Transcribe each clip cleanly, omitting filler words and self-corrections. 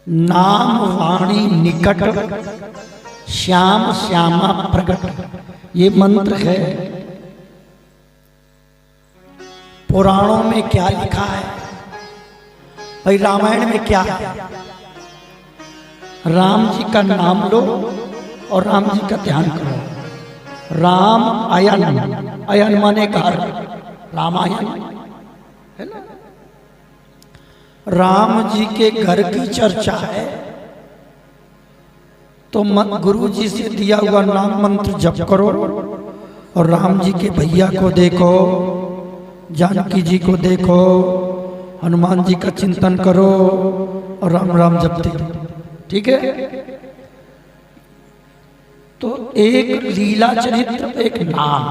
नाम वाणी निकट, श्याम श्यामा प्रगट, ये मंत्र है। पुराणों में क्या लिखा है भाई, रामायण में क्या है? राम जी का नाम लो और राम जी का ध्यान करो। राम अयन, अयन माने घर, रामायण है ना। राम जी के घर की चर्चा है तो गुरु जी से दिया हुआ नाम मंत्र जप करो और राम जी के भैया को देखो, जानकी जी को देखो, हनुमान जी का चिंतन करो और राम राम जपते रहो। ठीक है। तो एक लीला चरित्र, एक नाम,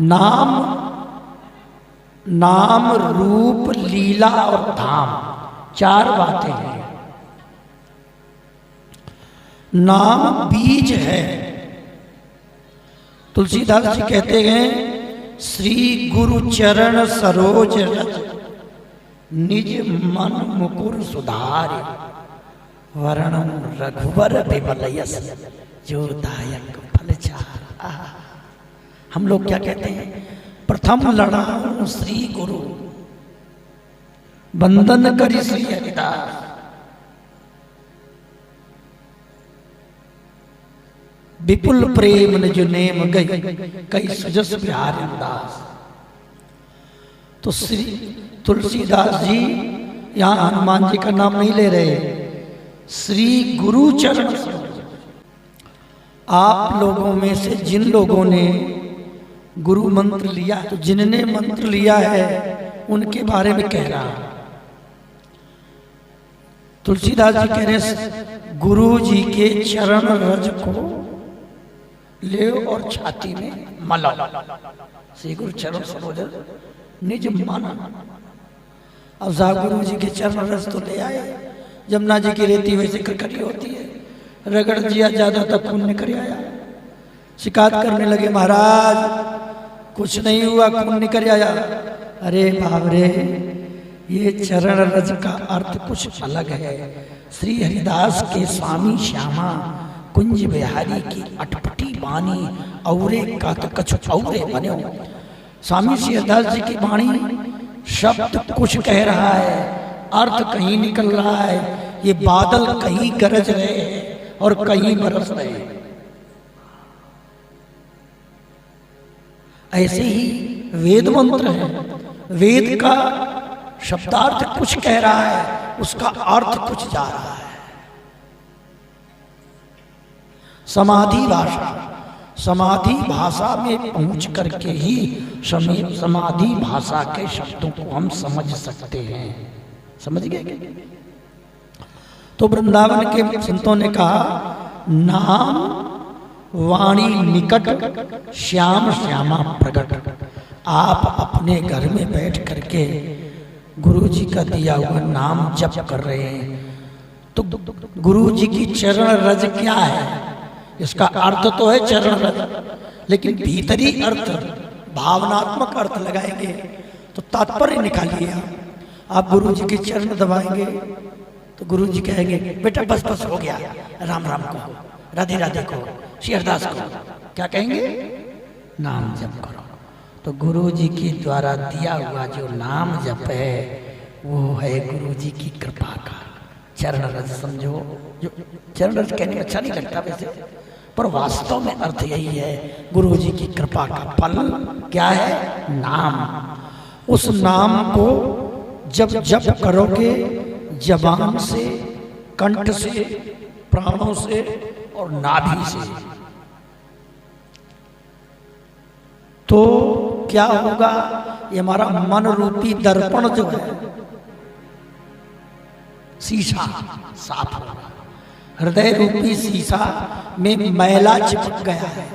नाम नाम रूप लीला और धाम, चार बातें हैं। नाम बीज है। तुलसीदास जी कहते हैं, श्री गुरु चरण सरोज रज, निज मन मुकुर सुधारे, वरणम रघुवर बिमल यस, जो दायक फल चार। हम लोग क्या कहते हैं? प्रथम लड़ा श्री गुरु, बंदन करी श्री हरिदास, विपुल प्रेम निज नेम गई, कई सुजस बिहार दास। तो श्री तुलसीदास जी यहाँ हनुमान जी का नाम नहीं ले रहे, श्री गुरु चरण। आप लोगों में से जिन लोगों ने गुरु मंत्र लिया, तो जिनने मंत्र लिया है उनके बारे में कह रहा है। तुलसीदास जी कह रहे हैं, गुरु जी के चरण रज को ले और छाती में मलाओ। श्री गुरु चरण सरोज निज मन। अब जा गुरु जी के चरण रज तो ले आए, जमुना जी की रेती वैसे कड़कड़ी होती है, रगड़ दिया, ज्यादा तक खून निकल आया। शिकायत करने लगे, महाराज कुछ नहीं हुआ, खून निकल आया। अरे बाप रे, ये चरण रज का अर्थ कुछ अलग है। श्री हरिदास के स्वामी श्यामा कुंज बिहारी की अटपटी बानी, औरे का कछु औरे बने। स्वामी श्री हरिदास जी की वाणी शब्द कुछ कह रहा है, अर्थ कहीं निकल रहा है। ये बादल कहीं गरज रहे हैं और कहीं बरस रहे हैं। ऐसे ही वेद मंत्र है, वेद का शब्दार्थ कुछ कह रहा है, उसका अर्थ कुछ जा रहा है। समाधि भाषा, समाधि भाषा में पहुंच करके ही समाधि भाषा के शब्दों को हम समझ सकते हैं। समझ गए? तो वृंदावन के संतों ने कहा, नाम वाणी निकट, श्याम श्यामा प्रगट। आप अपने घर में बैठ करके गुरु जी का दिया हुआ नाम जप कर रहे हैं, तो गुरु जी की चरण रज क्या है? इसका अर्थ तो है चरण रज, लेकिन भीतरी अर्थ, भावनात्मक अर्थ लगाएंगे तो तात्पर्य निकालिए। आप गुरु जी के चरण दबाएंगे तो गुरु जी कहेंगे, बेटा बस बस हो गया, राम राम को, राधे राधे को, श्री हरिदास को क्या कहेंगे? नाम जप करो। तो गुरु जी के द्वारा दिया हुआ जो नाम जप है वो है गुरु जी की कृपा का चरण रज। समझो, जो चरण रज कहने में अच्छा नहीं लगता वैसे, पर वास्तव में अर्थ यही है, गुरु जी की कृपा का फल क्या है? नाम। उस नाम को जब जप करोगे, जबान से, कंठ से, प्राणों से और नाभि से, तो क्या होगा? ये हमारा मन रूपी दर्पण जो है, शीशा साफ होगा। हृदय रूपी शीशा में मैला चिपक गया है।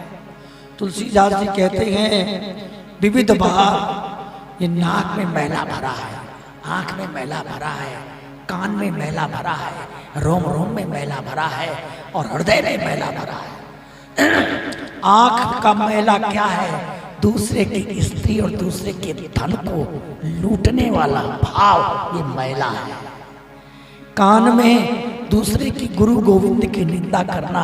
तुलसीदास जी कहते हैं, विविध भाव, ये नाक में मैला भरा है, आंख में मैला भरा है, कान में मैला भरा है, रोम रोम में मैला भरा है और हृदय में मैला भरा है। आंख का मैला क्या है? दूसरे की स्त्री और दूसरे के धन को लूटने वाला भाव, ये मैला है। कान में दूसरे की गुरु गोविंद की निंदा करना,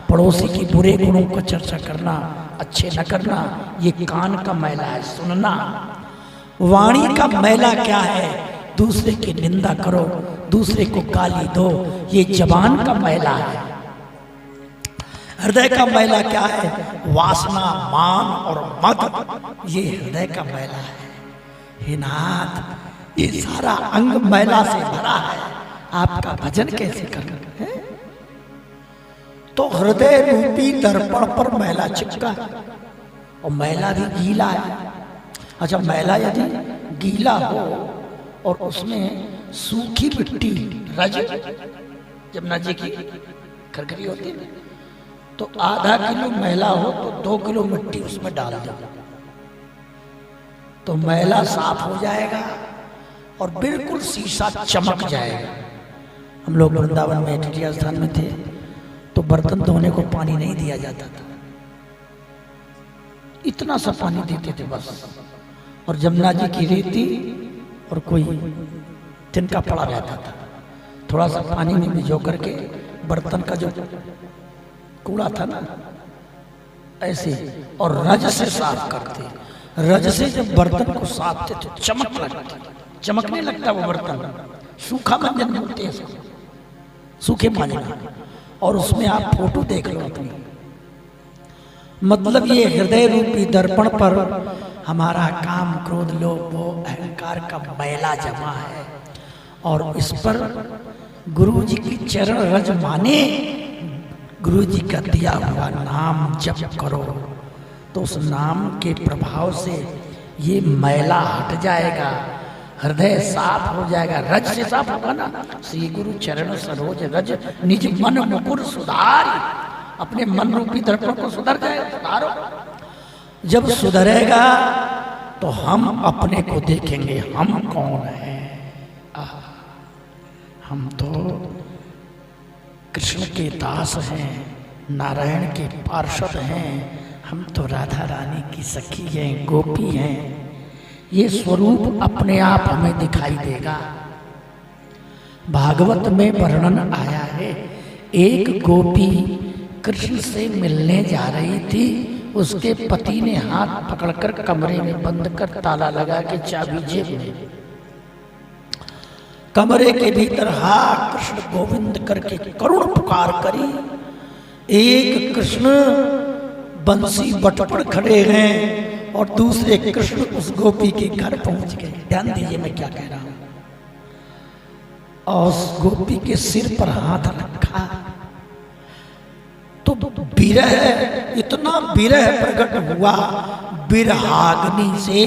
पड़ोसी की बुरे गुणों को चर्चा करना, अच्छे न करना, ये कान का मैला है सुनना। वाणी का मैला क्या है? दूसरे की निंदा करो, दूसरे को गाली दो, ये जबान का मैला है। हृदय का मैला क्या है? वासना, मान और मद, ये हृदय का मैला है। हे नाथ, ये सारा अंग मैला से भरा है, आपका भजन कैसे करना है? तो हृदय रूपी दर्पण पर मैला चिपका है, और मैला भी गीला है। अच्छा, मैला यदि गीला हो और उसमें सूखी मिट्टी, रज, जमुना जी की खरखरी होती है, तो आधा किलो मैला हो तो 2 किलो मिट्टी उसमें डाल दो, तो मैला साफ हो जाएगा और बिल्कुल शीशा चमक जाएगा। हम लोग वृंदावन में टिटिया स्थान में थे, तो बर्तन धोने को पानी नहीं दिया जाता था, इतना सा पानी देते थे बस, और जमुना जी की रेती और कोई तिनका पड़ा रहता था, थोड़ा सा पानी में भिजो करके बर्तन का जो कूड़ा था ना, ऐसे, और रज से साफ करते। रज से जब बर्तन को साफते तो चमक लगती, चमकने लगता वो बर्तन, सूखा मंजन बोलते हैं इसको, सूखे मांजना। और उसमें आप फोटो देख लो अपनी, मतलब ये हृदय रूपी दर्पण पर हमारा काम, क्रोध, लोभ, मोह, अहंकार का मैला जमा है, और इस पर गुरु जी की चरण रज माने, गुरु जी का दिया हुआ नाम जप करो, तो उस नाम के प्रभाव से ये मैला हट जाएगा, हृदय साफ हो जाएगा। रज से साफ होगा ना, श्री गुरु चरण सरोज रज, निज मन मुकुर सुधार, अपने मन रूपी दर्पण को सुधर जाएगा, सुधारो। जब सुधरेगा तो हम अपने को देखेंगे, हम कौन हैं? हम तो कृष्ण के दास हैं, नारायण के पार्षद हैं, हम तो राधा रानी की सखी हैं, गोपी हैं। ये स्वरूप अपने आप हमें दिखाई देगा। भागवत में वर्णन आया है, एक गोपी कृष्ण से मिलने जा रही थी, उसके पति ने हाथ पकड़कर कमरे में बंद कर ताला लगा के चाबी जेब में, कमरे के भीतर हा कृष्ण गोविंद करके करुण पुकार करी। एक कृष्ण बंसी बटपड़ खड़े हैं और दूसरे कृष्ण उस गोपी के घर पहुंच गए। ध्यान दीजिए मैं क्या कह रहा हूं। और उस गोपी के सिर पर हाथ रखा तो विरह, इतना विरह प्रकट हुआ, विरहाग्नि से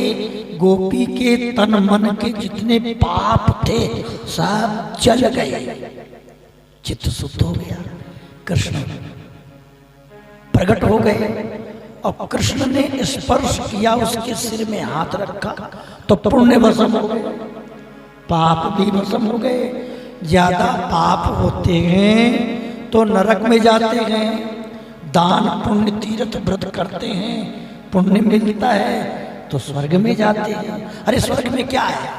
गोपी के तन मन के जितने पाप थे सब जल गए, चित्त शुद्ध हो गया, कृष्ण प्रकट हो गए। और कृष्ण ने स्पर्श किया, उसके सिर में हाथ रखा तो पुण्य भस्म हो गए, पाप भी भस्म हो गए। ज्यादा पाप होते हैं तो नरक में जाते हैं, दान पुण्य तीर्थ व्रत करते हैं, पुण्य मिलता है तो स्वर्ग में जाते हैं। अरे स्वर्ग में क्या है?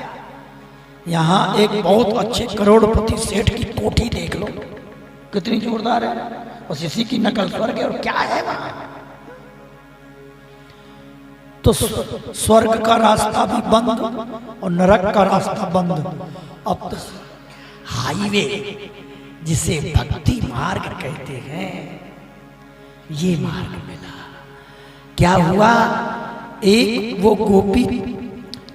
यहाँ एक बहुत अच्छे करोड़पति सेठ की कोठी देख लो, कितनी जोरदार है, बस इसी की नकल स्वर्ग है। और क्या है वहां? तो स्वर्ग का रास्ता भी बंद और नरक का रास्ता बंद। अब तो हाईवे, जिसे भक्ति मार्ग कहते हैं, ये मार्ग मिला। क्या हुआ? एक वो गोपी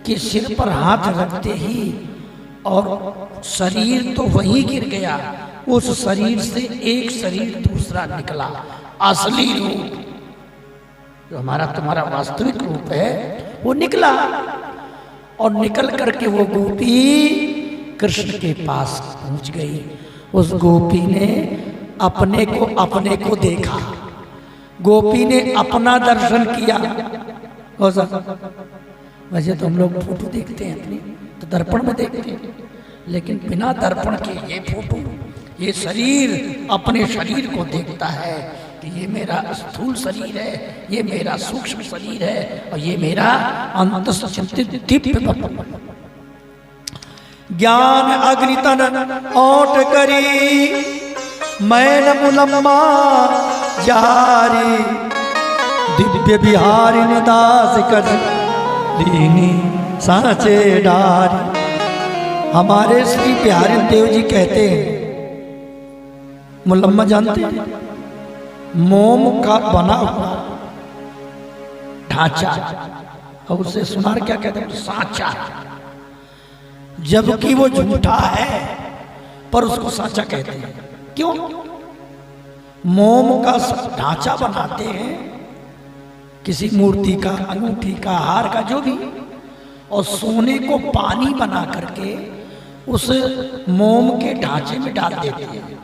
के सिर पर हाथ रखते ही और शरीर तो वहीं गिर गया, उस शरीर से एक शरीर दूसरा निकला, असली रूप जो हमारा तुम्हारा वास्तविक रूप है वो निकला। और निकल करके वो गोपी कृष्ण के पास पहुंच गई। उस गोपी ने अपने को देखा, गोपी ने अपना दर्शन किया। वैसे तो हम लोग फोटो देखते हैं अपनी, तो दर्पण में देखते हैं, लेकिन बिना दर्पण के ये फोटो, ये शरीर अपने शरीर को देखता है कि ये मेरा स्थूल शरीर है, ये मेरा सूक्ष्म शरीर है, और ये मेरा अंतःचिंतित दिव्य। ज्ञान अग्नि तन ओट करी, मैन मुलम्मा जारी, दिव्य बिहारिन दास कर लीनी सांचे डारी। हमारे श्री बिहारी देव जी कहते हैं, मुलम्मा जानते हैं, मोम का बना हुआ ढांचा, और उसे सुनार क्या कहते हैं, सांचा। जबकि वो झूठा है पर उसको सांचा कहते हैं। क्यों? मोम का ढांचा बनाते हैं, किसी मूर्ति का, अंगूठी का, हार का, जो भी, और सोने को पानी बना करके उस मोम के ढांचे में डाल देते हैं।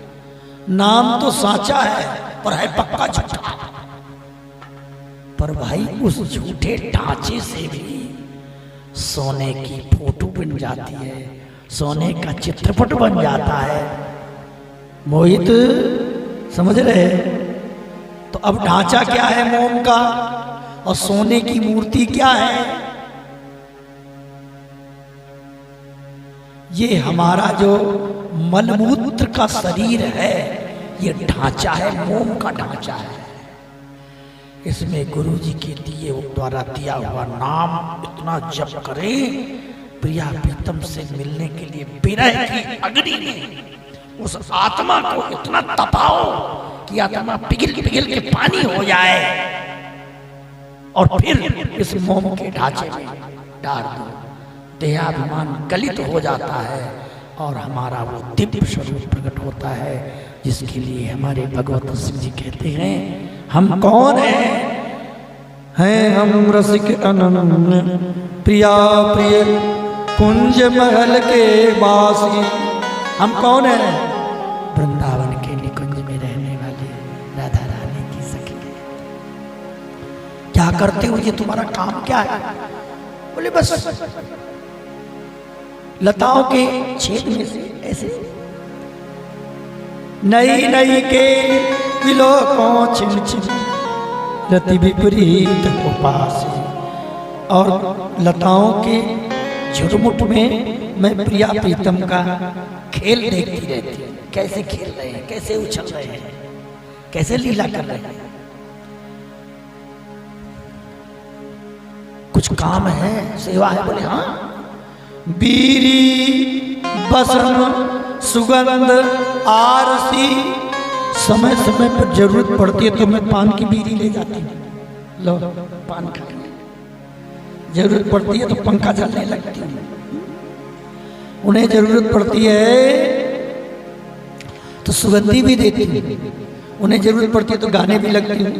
नाम तो सांचा है पर है पक्का झूठा। पर भाई उस झूठे ढांचे से भी सोने की फोटो बन जाती है, सोने का चित्रपट बन जाता है। मोहित समझ रहे? तो अब ढांचा क्या है मोम का, और सोने की मूर्ति क्या है? ये हमारा जो मलमूत्र का शरीर है, ये ढांचा है, मोम का ढांचा है। इसमें गुरु जी के दिए द्वारा दिया हुआ नाम इतना जप करें, प्रिया प्रीतम से मिलने के लिए विरह की अग्नि में उस आत्मा को इतना तपाओ कि आत्मा पिघल पिघल के पानी हो जाए, और फिर इस मोम के ढांचे में डाल दो। देहाभिमान गलित हो जाता है और हमारा वो दिव्य स्वरूप प्रकट होता है, जिसके लिए हमारे भगवत सिंह जी कहते हैं, हम कौन हैं हम रसिक अनन्य, प्रिया प्रिय कुंज महल के वासी। हम कौन हैं? वृंदावन के निकुंज में रहने वाले राधा रानी की सखी। क्या करते हो? ये तुम्हारा काम क्या है? बोले बस लताओं के छेद में से ऐसे नई नई के विलोकों छिन छिन रति विपरीत उपास, और लताओं के झुरमुट में मैं प्रिया प्रीतम का खेल देखती रहती हूँ। कैसे खेल रहे हैं, कैसे उछल रहे हैं, कैसे लीला कर रहे हैं। कुछ काम है, सेवा है? बोले हाँ। बीरी बसन सुगंध आरसी, समय समय पर जरूरत पड़ती है तो मैं पान की बीरी ले जाती हूँ, लो पान खा। जरूरत पड़ती है तो पंखा चलने लगती हूँ। उन्हें जरूरत पड़ती है तो सुगंधी भी देती हूँ, उन्हें जरूरत पड़ती है तो गाने भी लगती हूँ।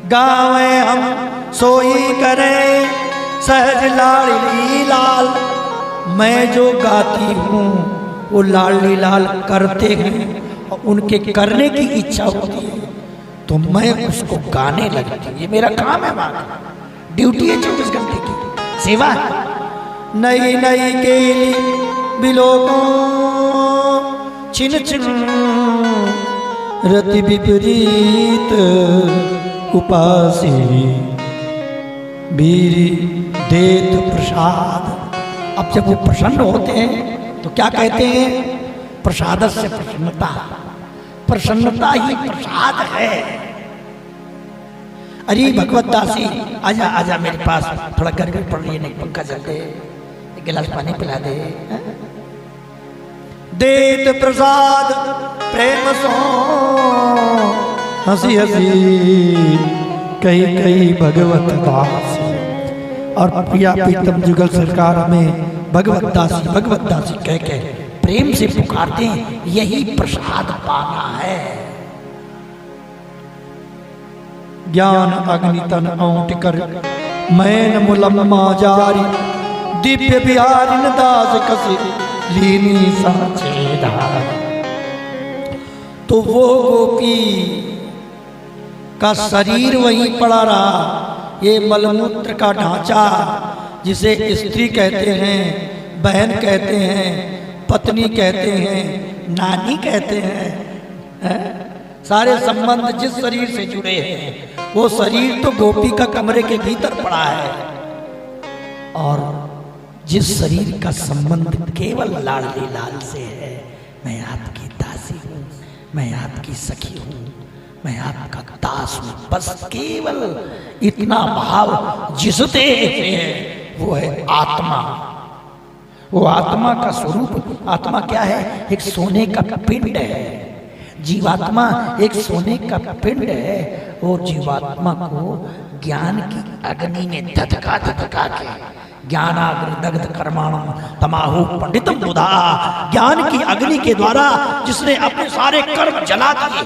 गावे हम सोई करें सहज लाडली लाल, मैं जो गाती हूँ वो लाडली लाल करते हैं, और उनके करने की इच्छा होती है तो मैं उसको गाने लगती हूँ। ये मेरा काम है, हमारा ड्यूटी है 24 घंटे की सेवा है। नई नई केली बिलोकों छिन छिन रति विपरीत उपासी, बीरी देत प्रसाद। अब जब वो प्रसन्न होते हैं तो क्या कहते हैं? प्रसाद से प्रसन्नता, प्रसन्नता ही प्रसाद है। अरे भगवत दासी आजा आजा मेरे पास, थोड़ा गर्मी पड़ रही है, नहीं पंखा चल दे, एक गिलास पानी पिला दे। देत प्रसाद प्रेम सो हंसी हंसी कई कई भगवत दासी, और प्रिया प्रीतम जुगल सरकार में भगवत दासी कह के प्रेम से पुकारते हैं। यही प्रसाद पाना है। ज्ञान अग्नि तन औंट कर मैन मुलम्मा जारी, दिव्य बिहारिन दास कसी लीनी सांचे धारी। तो वो गोपी का शरीर वहीं पड़ा रहा, ये मलमूत्र का ढांचा, जिसे स्त्री कहते हैं, बहन कहते हैं, पत्नी कहते हैं, नानी कहते हैं, सारे संबंध जिस शरीर से जुड़े हैं, वो शरीर तो गोपी का कमरे के भीतर पड़ा है, और जिस शरीर का संबंध केवल लाडले लाल से है। मैं आपकी दासी हूँ, मैं आपकी सखी हूँ, मैं आपका दास हूँ, बस केवल इतना भाव जिसते है वो है आत्मा। वो आत्मा का स्वरूप, आत्मा क्या है? एक सोने का पिंड है। जीवात्मा एक सोने का पिंड है। और जीवात्मा को ज्ञान की अग्नि में धधका धधका के, ज्ञानाग्नि दग्ध कर्माणम तमाहु पंडितम बुधा, ज्ञान की अग्नि के द्वारा जिसने अपने सारे कर्म जला दिए,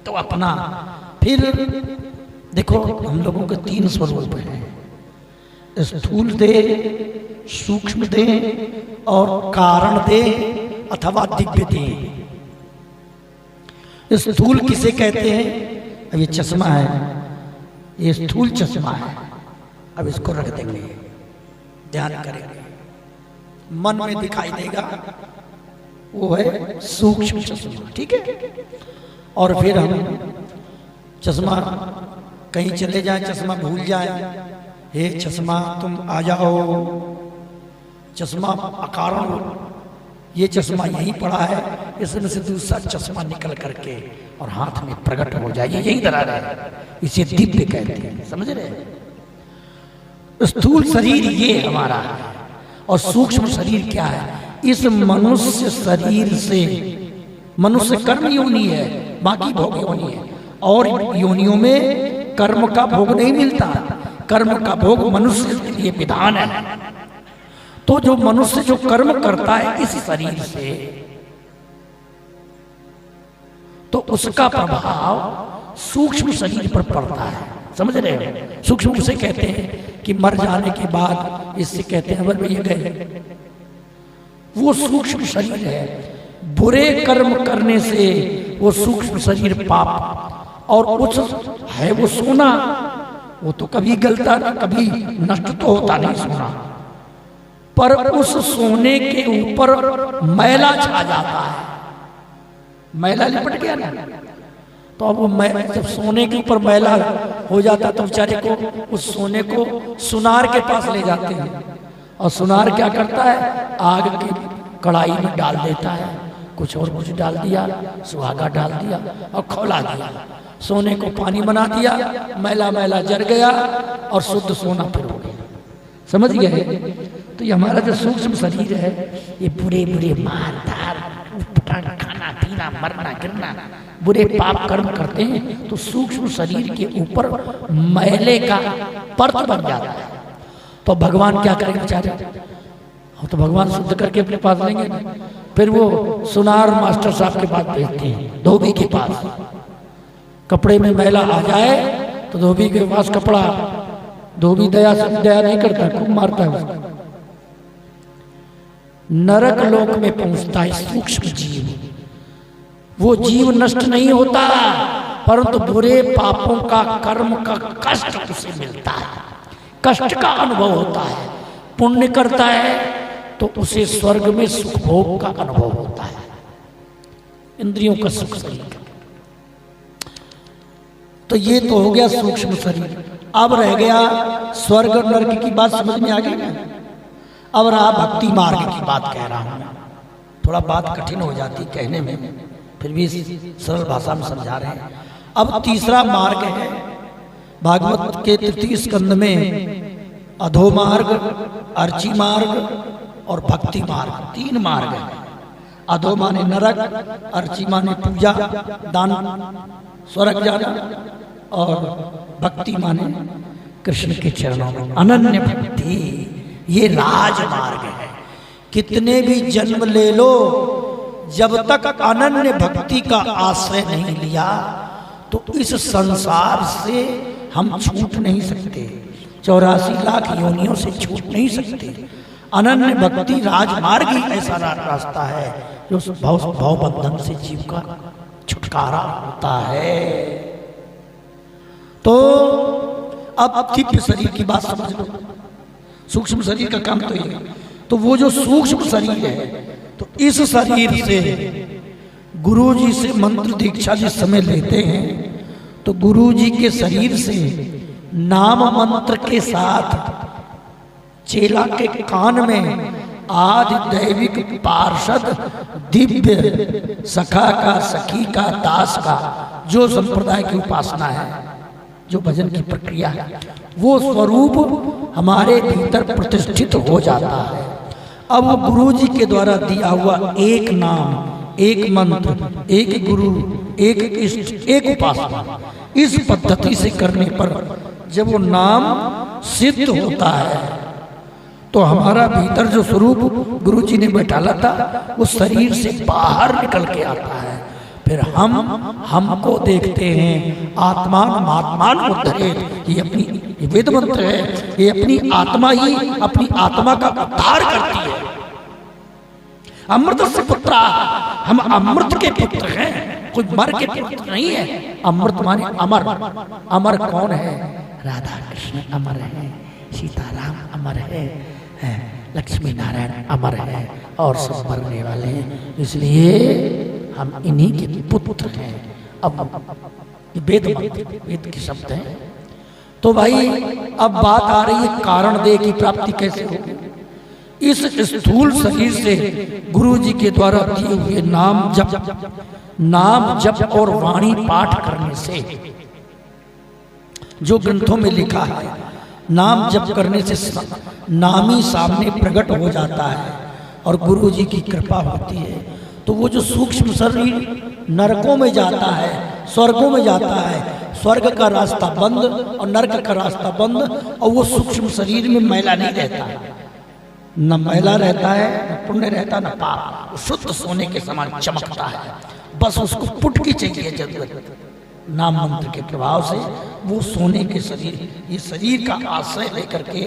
तो अपना फिर देखो हम लोगों के 3 स्वरूप हैं, स्थूल देह, सूक्ष्म देह और कारण देह अथवा दिव्य देह। स्थूल किसे कहते हैं? अब ये चश्मा है, ये स्थूल चश्मा है। अब इसको रख देंगे, ध्यान करेंगे, मन में दिखाई देगा, वो है सूक्ष्म चश्मा, ठीक है। और फिर हम चश्मा कहीं चले जाए, चश्मा भूल जाए, हे चश्मा तुम आ जाओ, चश्मा अकारण, ये चश्मा यहीं पड़ा है, इसमें से दूसरा चश्मा निकल करके और हाथ में प्रकट हो जाए, यही दरार है, इसे दिव्य कहते हैं, समझ रहे? स्थूल शरीर ये हमारा है और सूक्ष्म शरीर क्या है? इस मनुष्य शरीर से, मनुष्य कर्म योनि है, बाकी भोग योनि है, और योनियों में कर्म का भोग नहीं मिलता, कर्म का भोग मनुष्य के लिए विधान है। तो जो मनुष्य जो कर्म करता है इस शरीर से, तो उसका प्रभाव सूक्ष्म शरीर पर पड़ता है, समझ रहे हो? सूक्ष्म उसे कहते हैं कि मर जाने के बाद, इससे कहते हैं अमर में गए, वो सूक्ष्म शरीर है। बुरे कर्म करने से वो सूक्ष्म शरीर पाप, और उस है वो सोना, वो तो कभी गलता ना कभी नष्ट तो होता नहीं सोना, पर उस सोने के ऊपर मैला छा जाता है, मैला लिपट गया ना, तो अब वो जब सोने के ऊपर मैला हो जाता तो बेचारे को, उस सोने को सुनार के पास ले जाते हैं, और सुनार क्या करता है? आग की कढ़ाई में डाल देता है, कुछ और कुछ डाल दिया, सुहागा डाल दिया और खौला दिया, सोने को पानी बना दिया, मैला मैला जल गया और शुद्ध सोना फिर हो गया, समझ गए? तो ये हमारा जो सूक्ष्म शरीर है, ये बुरे बुरे मारधार, खाना पीना, मरना गिरना, बुरे पाप कर्म करते हैं, तो सूक्ष्म शरीर के ऊपर मैले का परत बन जाता है। तो भगवान क्या करेंगे बेचारे? तो भगवान शुद्ध करके अपने पास लेंगे, फिर वो सुनार मास्टर साहब के पास भेजते हैं, धोबी के पास। कपड़े में मैला आ जाए तो धोबी के पास कपड़ा, धोबी दया नहीं करता, खूब मारता है उसको। नरक लोक में पहुंचता है सूक्ष्म जीव, वो जीव नष्ट नहीं होता, परंतु बुरे पापों का कर्म का कष्ट उसे मिलता है, कष्ट का अनुभव होता है। पुण्य करता है तो उसे स्वर्ग में सुख भोग का अनुभव होता है, इंद्रियों का सुख शरीर। तो ये तो हो गया सूक्ष्म शरीर। अब रह गया स्वर्ग और नरक की बात, समझ में आ गई ना? अब रहा भक्ति मार्ग की बात कह रहा हूं, थोड़ा बात कठिन हो जाती कहने में, फिर भी सरल भाषा में समझा रहे हैं। अब तीसरा मार्ग है भागवत के 33 स्कंद में, अधो मार्ग, अर्ची मार्ग और भक्ति मार्ग, 3 मार्ग है। अधो माने नरक, अर्ची माने पूजा दान स्वर्ग जाना, और भक्ति माने कृष्ण के चरणों में अनन्य भक्ति, ये राजमार्ग है। कितने भी जन्म ले लो, जब तक अनन्य भक्ति का आश्रय नहीं लिया तो इस संसार से हम छूट नहीं सकते, 84 लाख योनियों से छूट नहीं सकते। अनन्य भक्ति राजमार्ग ही ऐसा रास्ता है जो भाव बंधन से जीव का छुटकारा होता है। तो अब दिव्य शरीर की बात समझ लो, सूक्ष्म शरीर का काम तो ये। तो वो जो सूक्ष्म शरीर है, तो इस शरीर से गुरु जी से मंत्र दीक्षा जिस समय लेते हैं, तो गुरु जी के शरीर से नाम मंत्र के साथ चेला के कान में आदि दैविक पार्षद दिव्य सखा का, सखी का, दास का जो संप्रदाय की उपासना है, जो भजन की प्रक्रिया है, वो स्वरूप हमारे भीतर प्रतिष्ठित हो जाता है। अब गुरु जी के द्वारा दिया हुआ एक नाम, एक मंत्र, एक गुरु, एक इष्ट, एक उपासना, इस पद्धति से करने पर जब वो नाम सिद्ध होता है तो हमारा भीतर जो स्वरूप गुरु जी ने बैठाला था वो शरीर से बाहर निकल के आता है। फिर हम हमको देखते हैं। आत्मान महात्मान उद्धरेत, ये अपनी वेद मंत्र है, ये अपनी आत्मा ही अपनी आत्मा का उद्धार करती है। अमृत से पुत्र, हम अमृत के पुत्र हैं, कोई मर के पुत्र नहीं है। अमृत माने अमर। अमर कौन है? राधा कृष्ण अमर है, सीताराम अमर है, लक्ष्मी नारायण अमर है और सब मरने वाले हैं, इसलिए हम इन्हीं के पुत्र हैं। अब वेद वेद के शब्द हैं। तो भाई अब बात आ रही है कारण देह की प्राप्ति कैसे होगी। इस स्थूल शरीर से गुरु जी के द्वारा दिए हुए नाम जप और वाणी पाठ करने से, जो ग्रंथों में लिखा है, नाम जप करने से नामी सामने प्रकट हो जाता है और गुरु जी की कृपा होती है। तो वो जो सूक्ष्म शरीर नरकों में जाता है, स्वर्गों में जाता है, स्वर्ग का रास्ता बंद और नरक का रास्ता बंद, और वो सूक्ष्म शरीर में मैला नहीं रहता, न मैला रहता है, न पुण्य रहता, न पाप, वो शुद्ध सोने के समान चमकता है। बस उसको पुटकी चाहिए जरूरत। नाम मंत्र के प्रभाव से वो सोने के शरीर, ये शरीर का आश्रय लेकर के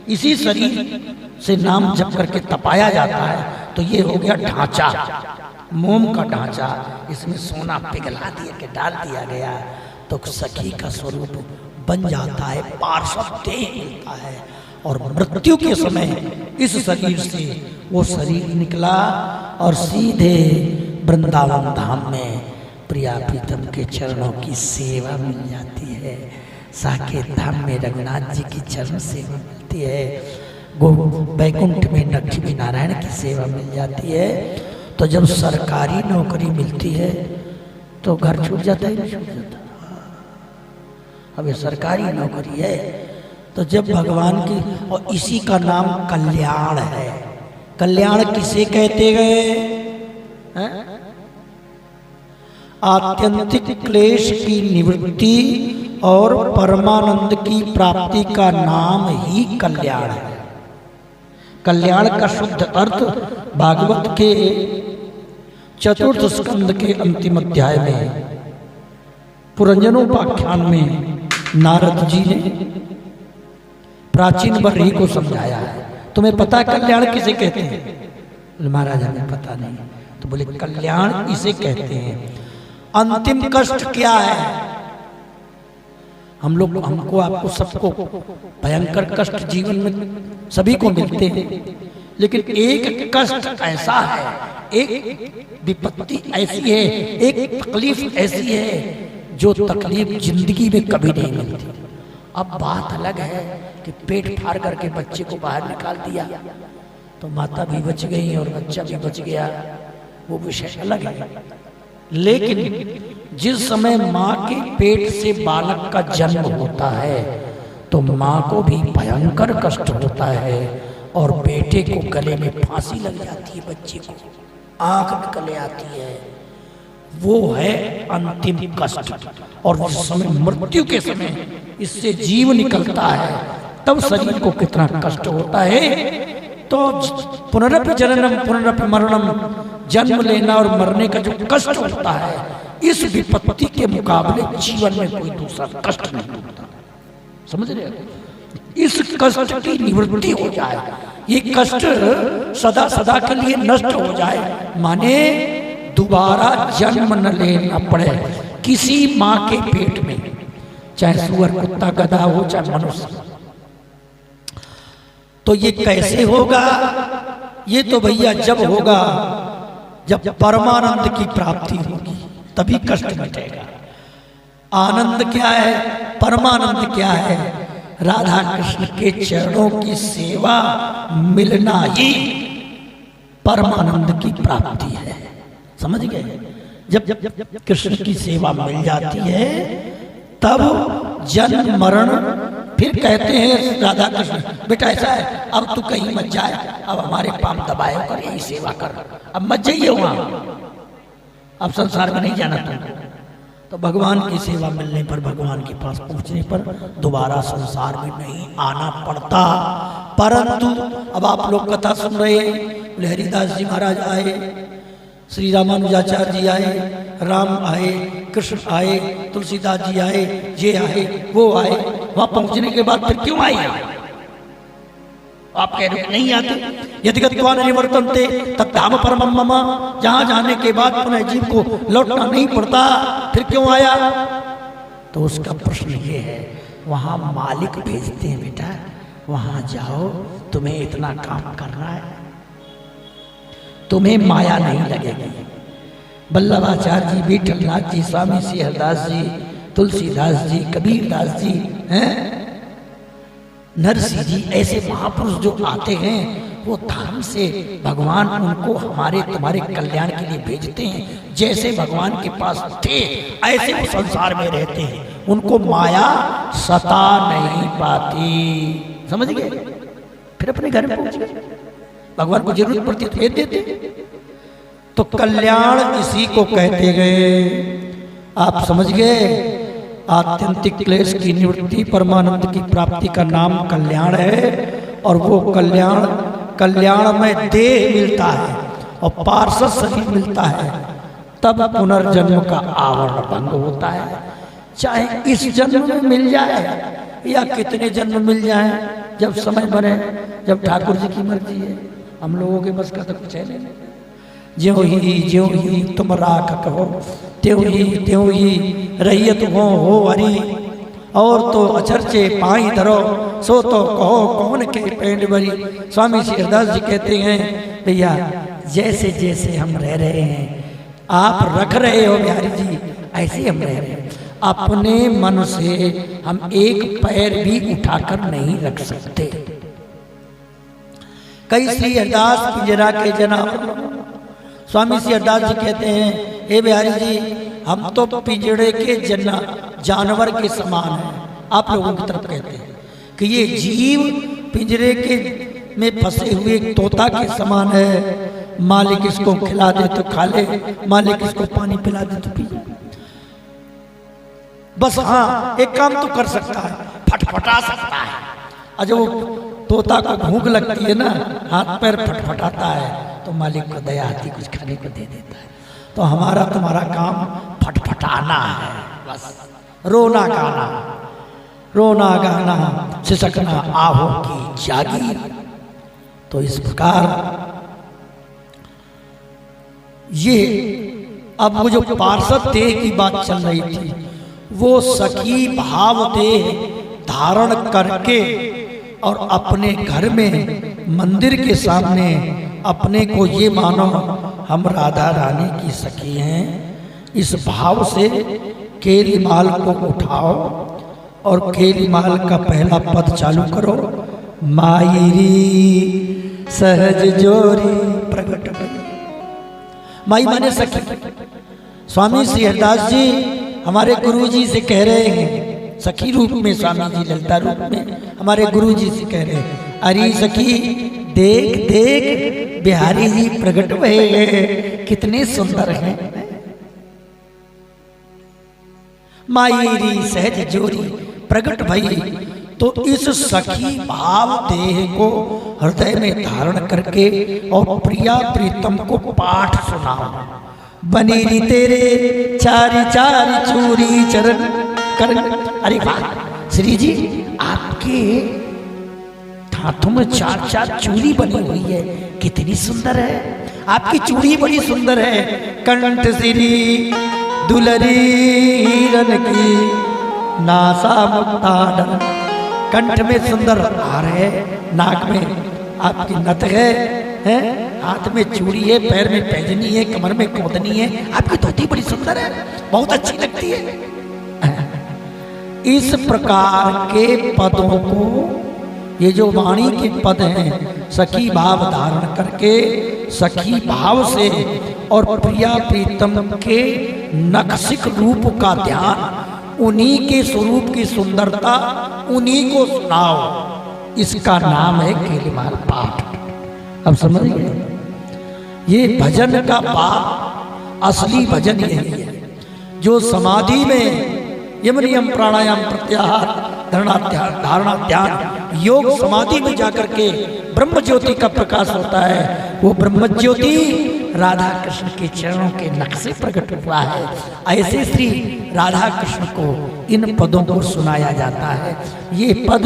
इसी शरीर से नाम जप करके तपाया जाता है। तो ये हो गया ढांचा, मोम का ढांचा, इसमें सोना पिघला दिया के डाल दिया गया तो सखी का स्वरूप बन जाता है, पार्षद देह मिलता है। और मृत्यु के समय इस शरीर से वो शरीर निकला और सीधे वृंदावन धाम में प्रिया प्रीतम के चरणों की सेवा मिल जाती है। साकेत धाम में रघुनाथ जी की चरण सेवा मिलती है। वैकुंठ में लक्ष्मी नारायण की सेवा मिल जाती है। तो जब सरकारी नौकरी मिलती है तो घर छूट जाता है, नहीं छूट जाता। अब ये सरकारी नौकरी है तो जब भगवान की, और इसी का नाम कल्याण है। कल्याण किसे कहते गए? आत्यंतिक क्लेश की निवृत्ति और परमानंद की प्राप्ति का नाम ही कल्याण है। कल्याण का शुद्ध अर्थ भागवत के चतुर्थ स्कंद के अंतिम अध्याय में पुरंजनोपाख्यान में नारद जी ने प्राचीन बर्ही को समझाया है। तुम्हें पता है कल्याण किसे कहते हैं? महाराज हमें पता नहीं। तो बोले कल्याण इसे कहते हैं। अंतिम कष्ट क्या है? हमको आपको सबको भयंकर कष्ट जीवन में सभी को मिलते हैं, लेकिन एक कष्ट ऐसा है, एक विपत्ति ऐसी है, एक तकलीफ ऐसी है जो तकलीफ जिंदगी में कभी नहीं मिलती। अब बात अलग है कि पेट फाड़ करके बच्चे को बाहर निकाल दिया तो माता भी बच गई और बच्चा भी बच गया, वो विषय अलग है। लेकिन जिस समय माँ के पेट से बालक का जन्म होता है तो माँ को भी भयंकर कष्ट होता है और बेटे को गले में फांसी लग जाती है, बच्चे को आंख निकले आती है, वो है अंतिम कष्ट। और जिस समय मृत्यु के समय इससे जीव निकलता है तब शरीर को कितना कष्ट होता है। तो पुनरपि जननम पुनरपि मरणम, जन्म लेना और मरने का जो कष्ट होता है, इस विपत्ति के मुकाबले जीवन में कोई दूसरा कष्ट नहीं होता। समझ रहे हो? इस कष्ट की निवृत्ति हो जाए, ये कष्ट सदा सदा के लिए नष्ट हो जाए, माने दोबारा जन्म न लेना पड़े किसी माँ के पेट में, चाहे सुअर, कुत्ता, गधा हो, चाहे मनुष्य। तो ये कैसे होगा? ये तो भैया जब होगा जब परमानंद की प्राप्ति होगी तभी कष्ट मिटेगा। आनंद क्या है, परमानंद क्या है? राधा कृष्ण के चरणों की सेवा मिलना ही परमानंद की प्राप्ति है। समझ गए? जब कृष्ण की सेवा मिल जाती है तब जन्म मरण, फिर कहते हैं राधा कृष्ण बेटा ऐसा है अब तू कहीं मत जाए, अब हमारे पाम दबाए कर यही सेवा कर, अब मत जाइए वहां, अब संसार में नहीं जाना तुमको। तो भगवान की सेवा मिलने पर, भगवान के पास पहुंचने पर दोबारा संसार में नहीं आना पड़ता। परंतु अब आप लोग कथा सुन रहे हैं, हरिदास जी महाराज आए, श्री रामानुजाचार्य जी आए, राम आए, कृष्ण आए, तुलसीदास जी आए, ये आए, वो आए, वहां पहुंचने के बाद फिर क्यों आए? आप कह रहे नहीं आते। यदि गत्वा न निवर्तन्ते तब धाम परमं मम, जहां जाने के बाद पुनः जीव को लौटना नहीं पड़ता, फिर क्यों आया? तो उसका प्रश्न ये है, वहां मालिक भेजते हैं बेटा, वहां जाओ, तुम्हें इतना काम करना है, तुम्हें माया नहीं लगेगी। वल्लभाचार्य जी, विठलनाथ जी, स्वामी श्री हरदास जी, तुलसीदास जी, कबीरदास जी हैं, नरसिंह जी, ऐसे महापुरुष जो आते हैं वो धर्म से भगवान उनको हमारे तुम्हारे कल्याण के लिए भेजते हैं। जैसे भगवान के पास थे ऐसे वो संसार में रहते हैं, उनको माया सता नहीं पाती। समझ गए? फिर अपने घर में पहुंच गए, भगवान को जरूरत पड़ती है तो भेज देते। तो कल्याण इसी को कहते गए। आप समझ गए? आत्यंतिक क्लेश की निवृत्ति, परमानंद की प्राप्ति का नाम कल्याण है। और वो कल्याण में देह मिलता है और पार्षद शरीर मिलता है, तब पुनर्जन्म का आवरण भंग होता है। चाहे इस जन्म में मिल जाए या कितने जन्म मिल जाए, जब समय बने, जब ठाकुर जी की मर्जी है। हम लोगों के बस का तो कुछ है नहीं। ज्यों ही तुम राख कहो, त्यों ही रैयत हो हरी, और तो अचरचे पाई धरो, सो तो कहो कौन के पेंड भरी। स्वामी श्री हरदास जी कहते हैं, भैया जैसे जैसे हम रह रहे हैं, आप रख रहे हो बिहारी जी, ऐसे हम रह रहे हैं। अपने मन से हम एक पैर भी उठाकर नहीं रख सकते। कई श्री हरदास पिंजरा के जनाब, स्वामी श्री हरदास जी कहते हैं, हे बिहारी जी हम तो पिंजड़े के जानवर के समान हैं। आप लोगों की तरफ कहते हैं कि ये जीव पिंजरे के में फंसे हुए तोता के समान है। मालिक इसको खिला दे तो खा ले, मालिक इसको पानी पिला दे तो पी। बस हाँ एक काम तो कर सकता है, फटफटा सकता है। और जब वो तोता को भूख लगती है ना, हाथ पैर फटफटाता है तो मालिक को दया आती, कुछ खाने को दे देता है। तो हमारा तुम्हारा काम फटफटाना है, बस रोना गाना, सिसकना आहों की जागीर। तो इस प्रकार ये अब वो जो पार्षद देह की बात चल रही थी, वो सखी भाव देह धारण करके और अपने घर में मंदिर के सामने अपने को ये मानो हम राधा रानी की सखी हैं। इस भाव से केलीमाल को उठाओ और केलीमाल का पहला पद चालू करो। मायरी सहज जोरी प्रकट माई माने सखी। स्वामी श्री हरदास जी हमारे गुरु जी से कह रहे हैं, सखी रूप में स्वामी जी ललिता रूप में हमारे गुरु जी से कह रहे हैं, अरे सखी देख देख बिहारी जी प्रकट हुए, कितने सुंदर हैं। मायरी सहज जोरी प्रकट भई। तो इस सखी भाव देह को हृदय में धारण करके और प्रिया प्रीतम को पाठ सुनाओ। बनी तेरे चारी चारी चूरी चरण कर। अरे वाह श्री जी, आपके हाथों में चार चार चूड़ी बनी हुई है, कितनी सुंदर है। आपकी चूड़ी बड़ी सुंदर है। कंठ श्री दुलरी हिरन की नासा मुक्ताडन। कंठ में सुंदर हार है, नाक में आपकी नथ है, हाथ में चूड़ी है, पैर में पैजनी है, कमर में कोदनी है। आपकी धोती बड़ी सुंदर है, बहुत अच्छी लगती है। इस प्रकार के पदों को, ये जो वाणी के पद हैं, सखी भाव धारण करके सखी भाव से और प्रिया प्रीतम के नखसिक रूप का ध्यान, उन्हीं के स्वरूप की सुंदरता, उन्हीं को सुनाओ, इसका नाम है केलिमाल पाठ। अब समझ गए? ये भजन का पाठ, असली भजन यही है जो समाधि में यम नियम प्राणायाम प्रत्याहार धारणा ध्यान योग समाधि में जाकर के ब्रह्म ज्योति का प्रकाश होता है। वो ब्रह्म ज्योति राधा कृष्ण के चरणों के नक्शे प्रकट हुआ है। ऐसे श्री राधा कृष्ण को इन पदों को सुनाया जाता है। ये पद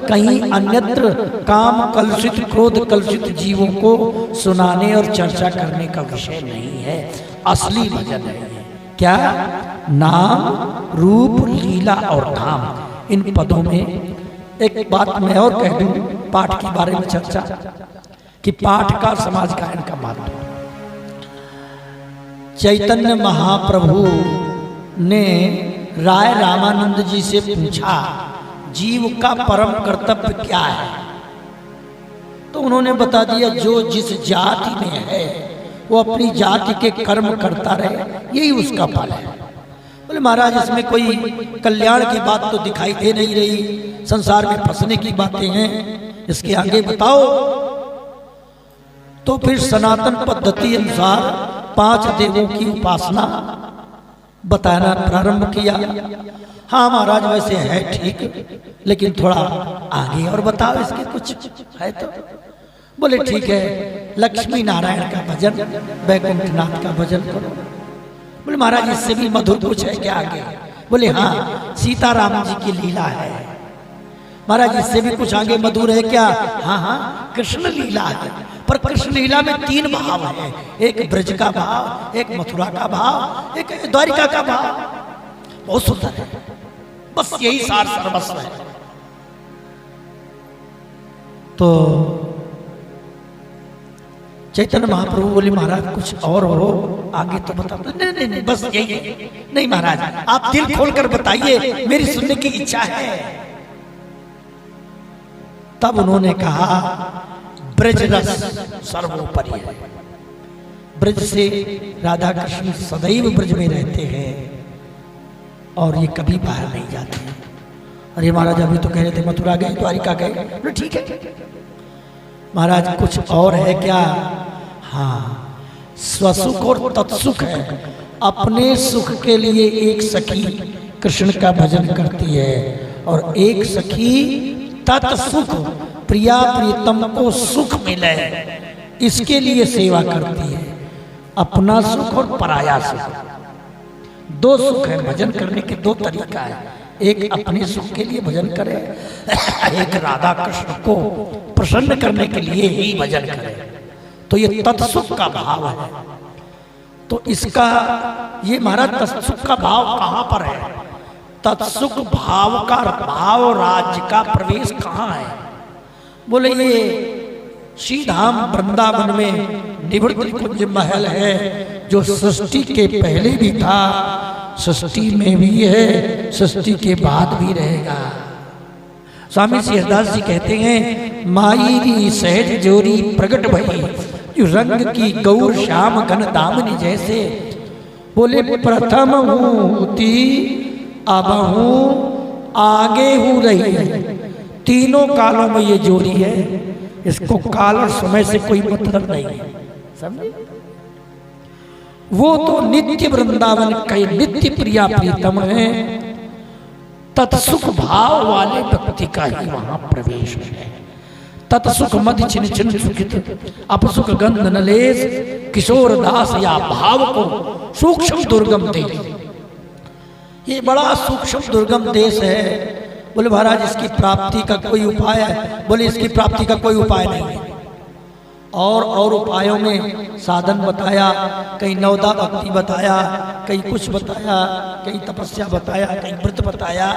कहीं अन्यत्र काम कलुषित क्रोध कलुषित जीवों को सुनाने और चर्चा करने का विषय नहीं है। असली भजन है क्या? नाम रूप लीला और धाम, इन पदों में। एक बात मैं और कह दूं पाठ के बारे में चर्चा, कि पाठ का समाज का इनका महत्व। चैतन्य महाप्रभु ने राय रामानंद जी से पूछा जीव का परम कर्तव्य क्या है, तो उन्होंने बता दिया जो जिस जाति में है वो अपनी जाति के कर्म करता रहे, यही उसका फल है। बोले महाराज इसमें कोई कल्याण की बात तो दिखाई दे नहीं रही, संसार में फंसने की बातें हैं, इसके आगे बताओ। तो फिर सनातन पद्धति अनुसार 5 देवों की उपासना बताना प्रारंभ किया। हाँ महाराज वैसे है ठीक, लेकिन थोड़ा आगे और बताओ इसके कुछ है तो। बोले ठीक है, लक्ष्मी नारायण का भजन, वैकुंठनाथ का भजन करो। बोले महाराज इससे भी मधुर कुछ है क्या आगे? बोले हाँ, सीताराम जी की लीला है। महाराज इससे भी कुछ आगे मधुर है क्या? हाँ हाँ, कृष्ण लीला है। पर कृष्ण लीला में 3 भाव है, एक ब्रज का भाव, एक मथुरा का भाव, एक द्वारिका का भाव। बहुत सुंदर है, बस यही सार सर्वस्व है। तो चैतन्य महाप्रभु बोले महाराज कुछ और हो आगे तो बता। नहीं नहीं बस यही है। नहीं महाराज आप दिल खोलकर बताइए, मेरी सुनने की इच्छा है। तब उन्होंने कहा ब्रज रस सर्वोपरि है। ब्रज से राधा कृष्ण सदैव ब्रज में रहते हैं और ये कभी बाहर नहीं जाते। अरे महाराज अभी तो कह रहे थे मथुरा गए, द्वारिका गए। ठीक है महाराज कुछ और है क्या? हाँ, स्वसुख और तत्सुख है। अपने सुख के लिए एक सखी कृष्ण का भजन करती है और एक सखी तत्सुख प्रिया प्रीतम को सुख मिले इसके लिए सेवा करती है। अपना सुख और पराया सुख, 2 सुख है। भजन करने के 2 तरीका है, एक अपने सुख के लिए भजन करे, एक राधा कृष्ण को प्रसन्न करने के लिए ही भजन करे। तो ये तत्सुख का भाव है। तो इसका ये महाराज तत्सुख का भाव कहाँ पर है? तत्सुख भाव का भाव राज्य का प्रवेश कहाँ है? बोले ये श्री धाम वृंदावन में निवृत्ति कुंज महल है, जो सृष्टि के पहले भी था, सृष्टि में भी है, सृष्टि के बाद भी रहेगा। स्वामी श्री हरदास जी कहते हैं माई री सहज जोरी प्रगट भई, जो रंग की गौर श्याम घन दामनी जैसे। बोले प्रथम हूती अब हूँ आगे हूँ रही है। तीनों कालों में ये जोड़ी है, इसको काल और समय से कोई मतलब नहीं है, समझे? वो तो नित्य वृंदावन के नित्य प्रिया प्रीतम है। तत्सुख भाव वाले व्यक्ति का ही वहां प्रवेश है। तत्सुख मद छिन छिन सुखित अपसुख गंध नलेश, किशोर दास या भाव को सूक्ष्म दुर्गम देश। ये बड़ा सूक्ष्म दुर्गम देश है। बोले महाराज इसकी प्राप्ति का कोई उपाय है? बोले इसकी प्राप्ति का कोई उपाय नहीं है। और उपायों में साधन बताया, कहीं नवदा भक्ति बताया, कहीं कुछ बताया, कहीं तपस्या बताया, कहीं व्रत बताया,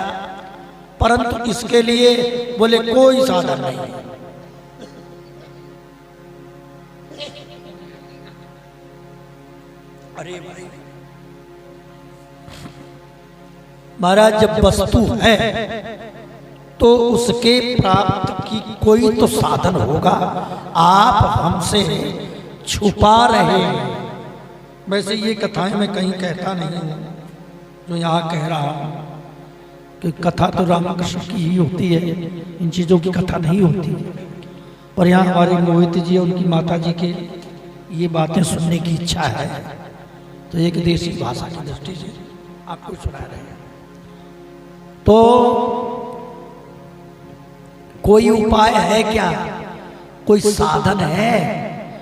परंतु इसके लिए बोले कोई साधन नहीं है। अरे भाई महाराज जब वस्तु है तो उसके प्राप्त की कोई तो साधन होगा। आप हमसे छुपा रहे हैं। वैसे ये कथाएं मैं कहीं कहता नहीं हूं, जो यहाँ कह रहा हूं कि कथा तो रामकृष्ण की ही होती है, इन चीज़ों की कथा नहीं होती। पर यहाँ हमारे मोहित जी और उनकी माता जी के ये बातें सुनने की इच्छा है, तो एक देसी भाषा की दृष्टि से आपको सुना रहे हैं। तो कोई उपाय है क्या? कोई साधन है?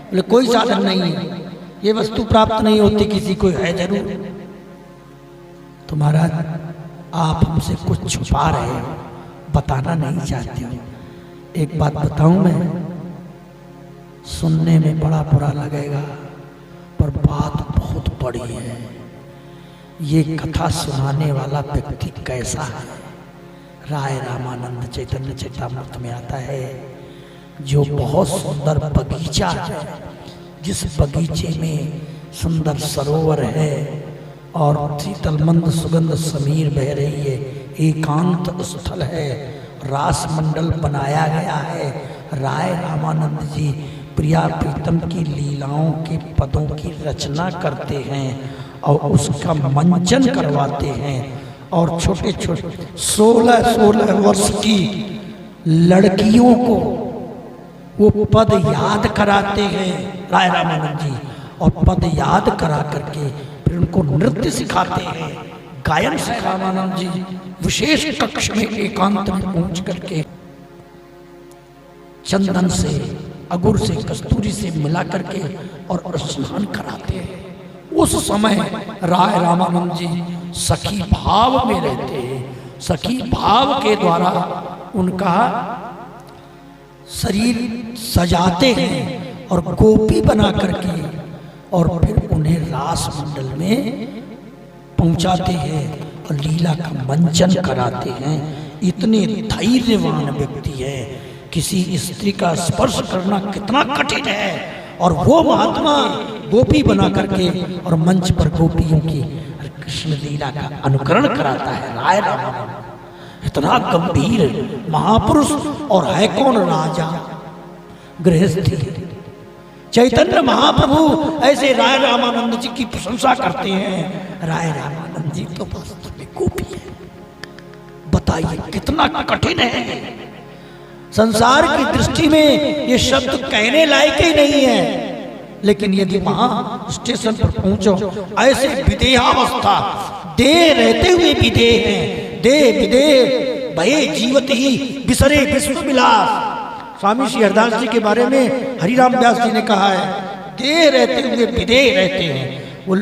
बोले कोई साधन नहीं है, ये वस्तु प्राप्त नहीं होती, किसी को है जरूर। तो महाराज आप हमसे कुछ छुपा रहे हो, बताना नहीं चाहते हो। एक बात बताऊं मैं, सुनने में बड़ा बुरा लगेगा पर बात बहुत बड़ी है। ये कथा सुनाने वाला व्यक्ति कैसा है? राय रामानंद चैतन्य चरितामृत में आता है, जो बहुत सुंदर बगीचा है, जिस बगीचे में सुंदर सरोवर है और शीतल मंद सुगंध समीर बह रही है, एकांत स्थल है, रास मंडल बनाया गया है। राय रामानंद जी प्रिया प्रीतम की लीलाओं के पदों की रचना करते हैं और उसका मंचन करवाते हैं, और छोटे छोटे 16 वर्ष की लड़कियों को वो पद याद कराते हैं राय रामानंद जी, और पद याद करा करके फिर उनको नृत्य सिखाते हैं, गायन सिखा रामानंद जी विशेष कक्ष में एकांत में पहुंच करके चंदन से, अगुर से, कस्तूरी से मिला करके और स्नान कराते हैं। उस समय राय रामानंद जी सखी भाव में रहते हैं। सखी भाव के द्वारा उनका शरीर सजाते हैं और गोपी बना करके, और फिर उन्हें रास मंडल में पहुंचाते हैं और लीला का मंचन कराते हैं। इतने धैर्यवान व्यक्ति है। किसी स्त्री का स्पर्श करना कितना कठिन है, और वो महात्मा गोपी बना करके और मंच पर गोपियों की कृष्ण लीला का अनुकरण कराता है राय रामानंद। इतना गंभीर महापुरुष, और है कौन? राजा गृहस्थी। चैतन्य महाप्रभु ऐसे राय रामानंद जी की प्रशंसा करते हैं। राय रामानंद जी तो वास्तव में गोपी है। बताइए कितना कठिन है। संसार की दृष्टि में ये शब्द कहने लायक ही नहीं है, लेकिन यदि वहां स्टेशन पर पहुंचो, ऐसे विदेहावस्था, देह रहते हुए विदेह हैं, देह विदेह भये जीवत ही बिसरे विश्व विलास। स्वामी श्री हरदास जी के बारे में हरिराम व्यास जी ने कहा है, देह रहते हुए विदेह रहते हैं। वो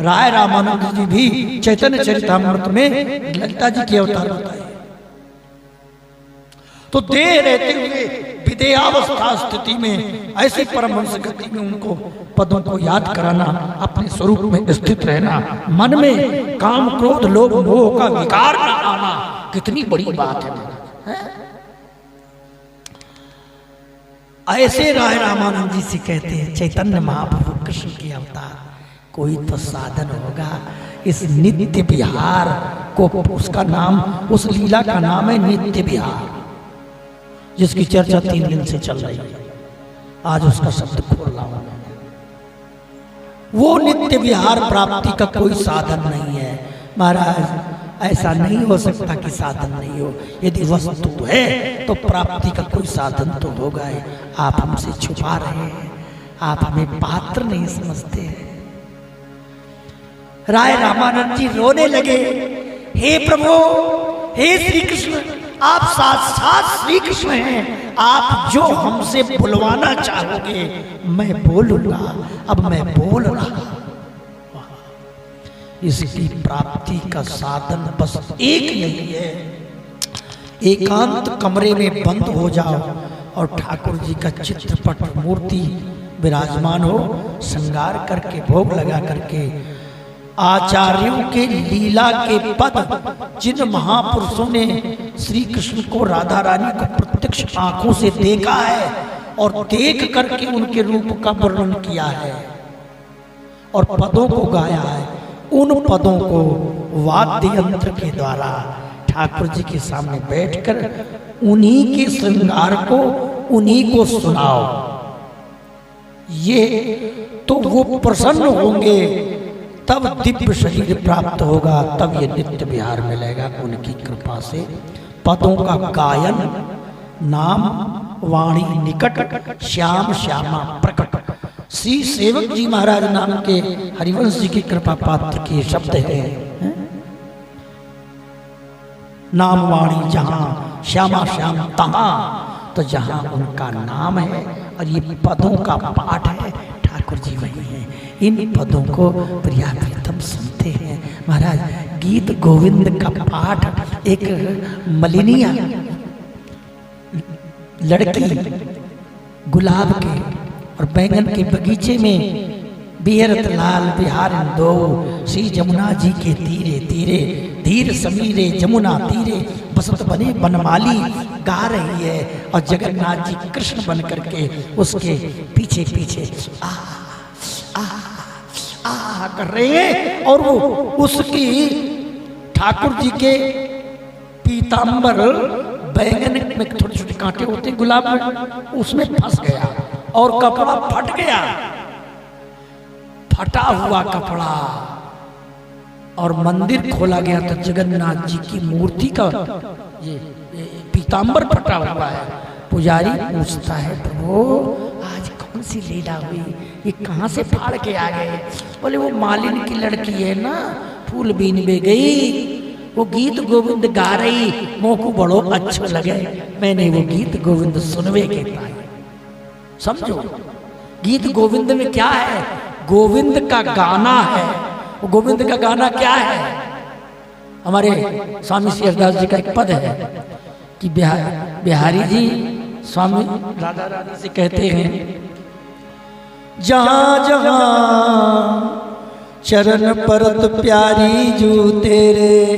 राय रामानंद जी भी चैतन्य चरितामृत में ललिता जी के अवतार बताए। तो देह रहते हुए विदेहावस्था स्थिति में, ऐसी परमहंस गति में उनको पदों को याद कराना, अपने स्वरूप में स्थित रहना, मन में काम क्रोध लोभ मोह का विकार न आना, कितनी बड़ी बात है। ऐसे राय रामानंद जी से कहते हैं चैतन्य महाप्रभु कृष्ण के अवतार, कोई तो साधन होगा। इस नित्य विहार को, उसका नाम, उस लीला का नाम है नित्य विहार, जिसकी चर्चा 3 दिन से चल रही है। आज उसका शब्द खोल रहा हूं। वो नित्य विहार प्राप्ति का कोई साधन नहीं है महाराज। ऐसा नहीं हो सकता कि साधन नहीं हो। यदि वस्तु है तो प्राप्ति का कोई साधन तो होगा ही। आप हमसे छुपा रहे हैं, आप हमें पात्र नहीं समझते हैं। राय रामानंद जी रोने लगे, हे प्रभु, हे श्री कृष्ण, आप साक्षात श्री कृष्ण हैं। आप जो हमसे बुलवाना चाहोगे मैं बोलूंगा। अब मैं बोल रहा। इसकी प्राप्ति का साधन बस एक यही है, एकांत कमरे में बंद हो जाओ और ठाकुर जी का चित्रपट मूर्ति विराजमान हो, श्रृंगार करके भोग लगा करके आचार्यों के लीला के पद, जिन महापुरुषों ने श्री कृष्ण को, राधा रानी को प्रत्यक्ष आंखों से देखा है और देख करके उनके रूप का वर्णन किया है और पदों को गाया है, उन पदों को वाद्य यंत्र के द्वारा ठाकुर जी के सामने बैठकर उन्हीं के श्रृंगार को उन्हीं को सुनाओ। ये तो वो प्रसन्न होंगे, तब दिव्य शरीर प्राप्त होगा, तब ये नित्य विहार मिलेगा उनकी कृपा से। पदों का गायन, नाम वाणी निकट, श्याम श्यामा प्रकट। श्री सेवक जी महाराज नाम के हरिवंश जी की कृपा पात्र के शब्द हैं। नाम वाणी जहां, श्यामा श्याम तहां, तो जहां उनका नाम है और ये पदों का पाठ है, ठाकुर जी वही हैं। इन पदों को प्रिया प्रीतम सुनते हैं। महाराज गीत गोविंद का पाठ एक मलिनिया लड़की गुलाब के और बैंगन के बगीचे में बिहरत लाल बिहार दो, श्री जमुना जी के तीरे तीरे, धीर समीरे जमुना तीरे, बसंत बने बनमाली गा रही है और जगन्नाथ जी कृष्ण बन करके उसके पीछे पीछे आ आ आ कर रहे हैं। और वो उसकी ठाकुर जी के पीतांबर बैंगन में छोटे छोटे कांटे होते हैं गुलाब में, उसमें फंस गया और कपड़ा फट गया। फटा हुआ कपड़ा और मंदिर खोला गया तो जगन्नाथ जी की मूर्ति का ये पीतांबर फटा हुआ है। पुजारी पूछता है, प्रभु आज कौन सी लीला हुई, ये कहाँ से फाड़ के आ गए? बोले वो मालिन की लड़की है ना, फूल बीन में गई, वो गीत गोविंद गा रही, मोह को बड़ो अच्छा लगे, मैंने वो गीत गोविंद सुनवे के पाए। समझो गीत गोविंद में क्या है, गोविंद का गाना है। वो गोविंद का गाना क्या है? हमारे स्वामी श्री हरिदास जी का एक पद है कि बिहारी जी स्वामी राधा रानी से कहते हैं, जहां जहां चरण परत प्यारी जू तेरे,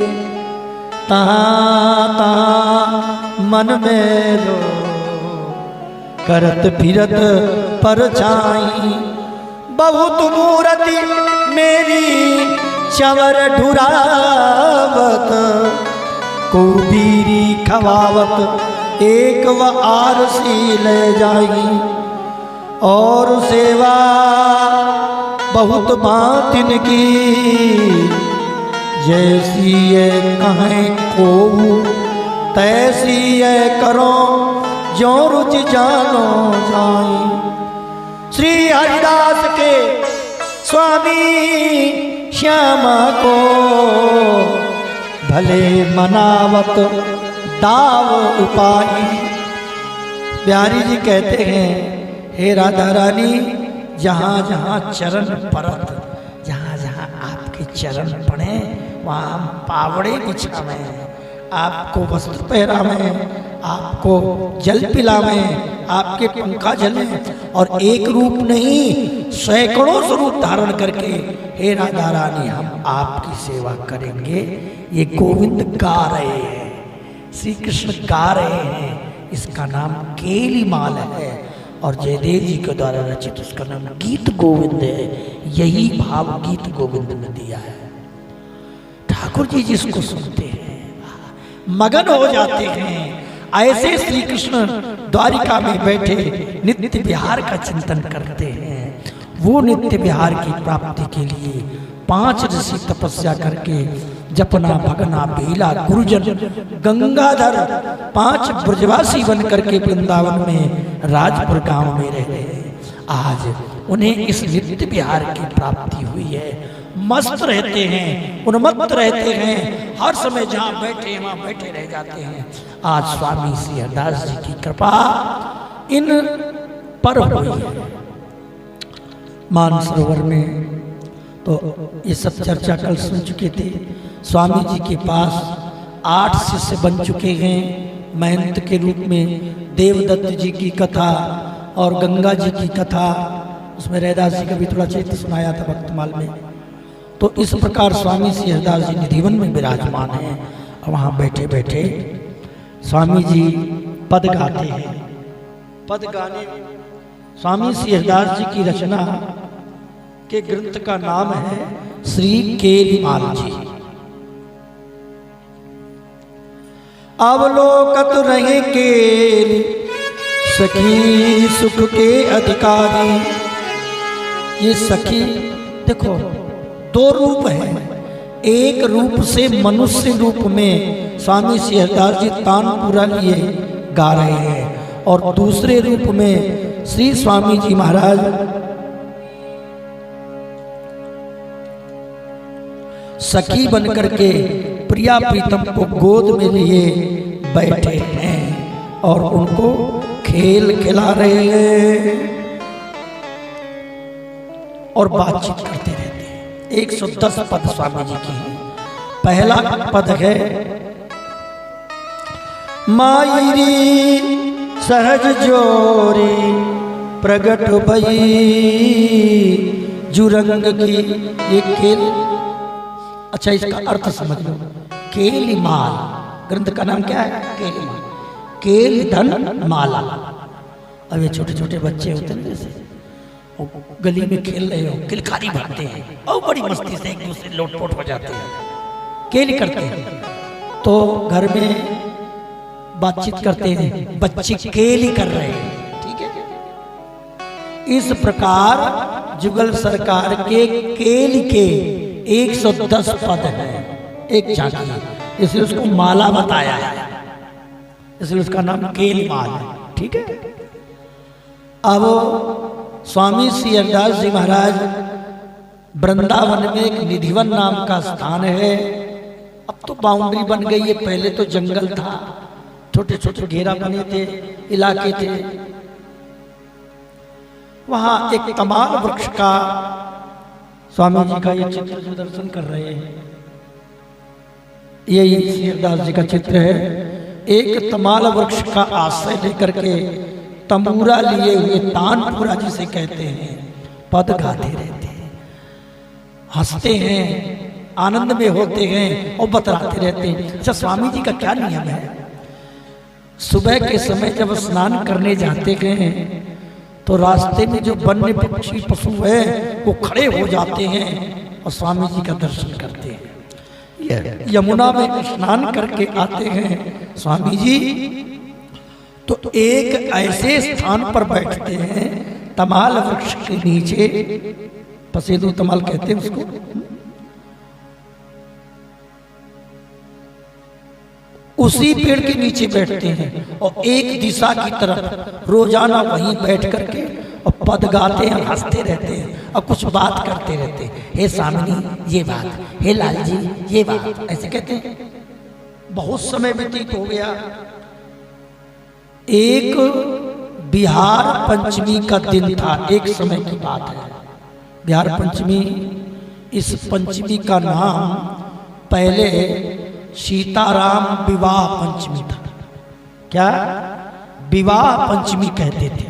तहां तहां मन में लो करत फिरत परछाई, बहुत मूर्ति मेरी चवर ढुरावत, कुबीरी खवावत एक व आरसी ले जाई, और सेवा बहुत बातिन की, जैसी ये कहें को तैसी ये करो, जो रुचि जानो जाई। श्री हरिदास के स्वामी श्यामा को भले मनावत दाव उपाई। बिहारी जी कहते हैं, हे राधा रानी, जहाँ जहाँ चरण परत, जहाँ जहाँ आपके चरण पड़े वहाँ हम पावड़े बिछावें, आपको वस्त्र पहरावें, आपको जल पिलावें, आपके पंखा जलें, और एक रूप नहीं सैकड़ों स्वरूप धारण करके हे राधा रानी हम आपकी सेवा करेंगे। ये गोविंद गा रहे हैं, श्री कृष्ण गा रहे हैं, इसका नाम केली माल है और जयदेव जी के द्वारा रचित उसका नाम गीत गोविंद है। यही भाव गीत गोविंद में दिया है। ठाकुर जी जिसको सुनते हैं मगन हो जाते हैं। ऐसे श्री कृष्ण द्वारिका में बैठे नित्य विहार का चिंतन करते हैं। वो नित्य विहार की प्राप्ति के लिए 5 ऋषि तपस्या करके जपना भगना बेला गुरुजन गंगाधर 5 ब्रजवासी बन करके वृंदावन में राजपुर गांव में रह रहे हैं। आज उन्हें इस नित्य विहार की प्राप्ति हुई है। मस्त रहते हैं, उन्मत्त रहते हैं, हर समय जहाँ बैठे वहाँ बैठे रह जाते हैं। आज स्वामी श्री हरिदास जी की कृपा इन पर हुई है। मानसरोवर में तो ये सब चर्चा कल सुन चुके थे। स्वामी जी के पास 8 शिष्य बन चुके हैं महंत के रूप में। देवदत्त जी की कथा और गंगा जी की कथा, उसमें रैदास जी का भी थोड़ा चरित्र सुनाया था भक्तमाल में। तो इस प्रकार स्वामी श्री हरिदास जी निधिवन में विराजमान हैं और वहाँ बैठे बैठे स्वामी जी पद गाते हैं। पद गाने स्वामी श्री हरिदास जी की रचना के ग्रंथ का नाम है श्री केलीमाल जी। अवलोकत रहे केल सखी सुख के अधिकारी। ये सखी देखो दो रूप है, एक रूप से मनुष्य रूप में स्वामी श्री हरिदास जी तानपुरा लिए गा रहे हैं, और दूसरे रूप में श्री स्वामी जी महाराज सखी बनकर के प्रिया प्रीतम को गोद में लिए बैठे हैं और उनको खेल खिला रहे हैं और बातचीत करते रहते हैं। 110 पद स्वामी जी की है। पहला पद है मायरी सहज जोरी प्रगट भई जुरंग की। ये खेल, अच्छा इसका अर्थ समझ लो। केलीमाल ग्रंथ का नाम क्या है? केलीमाल। केल धन माला। अब ये छोटे छोटे बच्चे होते हैं जैसे गली में खेल रहे हो, किलकारी भरते हैं और बड़ी मस्ती से एक दूसरे लोटपोट हो जाते हैं, केली करते हैं। तो घर में बातचीत करते हैं, बच्चे केली कर रहे हैं, ठीक है। इस प्रकार जुगल सरकार के केली के 110 पद हैं, एक झांकी, इसलिए उसको माला बताया है, इसलिए उसका नाम केलीमाल है, ठीक है। अब स्वामी श्री हरिदास जी महाराज वृंदावन में एक निधिवन नाम का स्थान है। अब तो बाउंड्री बन गई है, पहले तो जंगल था, छोटे छोटे घेरा बने थे, इलाके थे। वहां एक तमाल वृक्ष का स्वामी जी का ये चित्र जो दर्शन कर रहे हैं, यही श्री हरिदास जी का चित्र है। एक तमाल वृक्ष का आश्रय लेकर के तंबूरा लिए हुए तानपुरा जिसे कहते हैं, पद गाते रहते हैं, हंसते हैं, आनंद में होते हैं और बतलाते रहते हैं। अच्छा स्वामी जी का क्या नियम है? सुबह के समय जब स्नान करने जाते हैं तो रास्ते में जो वन्य पक्षी पशु है वो खड़े हो जाते हैं और स्वामी जी का दर्शन करते हैं। यमुना में स्नान करके आते हैं स्वामी जी, तो एक ऐसे स्थान पर बैठते हैं तमाल वृक्ष के नीचे, पसेदु तमाल कहते हैं उसको, उसी पेड़ के नीचे बैठते हैं और एक दिशा की तरफ रोजाना वहीं बैठ करके और पद गाते हैं, हंसते रहते हैं और कुछ बात करते रहते हैं। हे स्वामिनी ये बात, हे लाल जी ये बात, ऐसे कहते हैं। बहुत समय व्यतीत हो गया। एक बिहार पंचमी का दिन था, एक समय की बात है। बिहार पंचमी, इस पंचमी का नाम पहले सीताराम विवाह पंचमी था। क्या? विवाह पंचमी कहते थे।